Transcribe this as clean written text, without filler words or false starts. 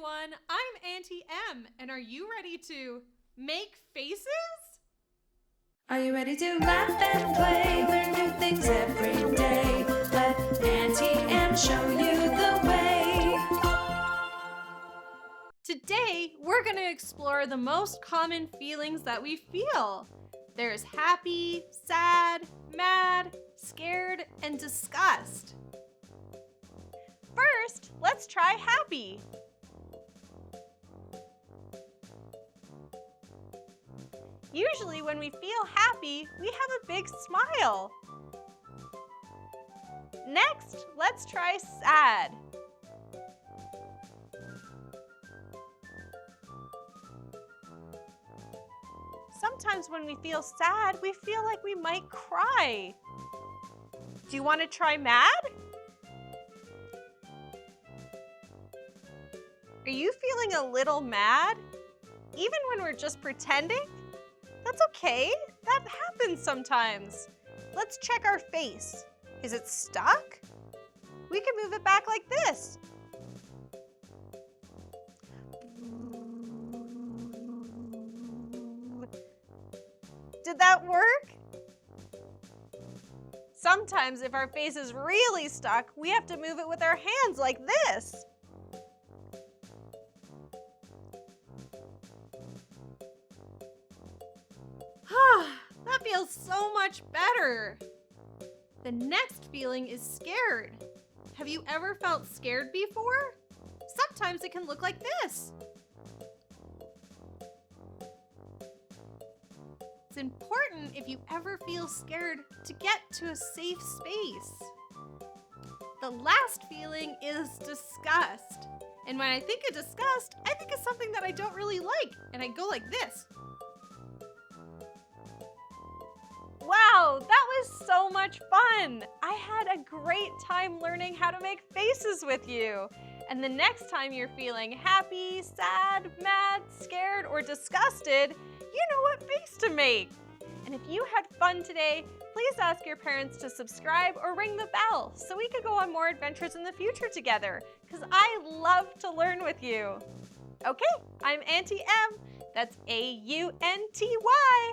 everyone, I'm Aunty Em, and are you ready to make faces? Are you ready to laugh and play? Learn new things every day. Let Aunty Em show you the way. Today, we're going to explore the most common feelings that we feel. There's happy, sad, mad, scared, and disgust. First, let's try happy. Usually when we feel happy, we have a big smile. Next, let's try sad. Sometimes when we feel sad, we feel like we might cry. Do you want to try mad? Are you feeling a little mad? Even when we're just pretending? That's okay. That happens sometimes. Let's check our face. Is it stuck? We can move it back like this. Did that work? Sometimes if our face is really stuck, we have to move it with our hands like this. That feels so much better. The next feeling is scared. Have you ever felt scared before? Sometimes it can look like this. It's important if you ever feel scared to get to a safe space. The last feeling is disgust. And when I think of disgust, I think of something that I don't really like, and I go like this. Wow, that was so much fun! I had a great time learning how to make faces with you. And the next time you're feeling happy, sad, mad, scared, or disgusted, you know what face to make. And if you had fun today, please ask your parents to subscribe or ring the bell so we could go on more adventures in the future together, because I love to learn with you. Okay, I'm Aunty Em. That's A-U-N-T-Y.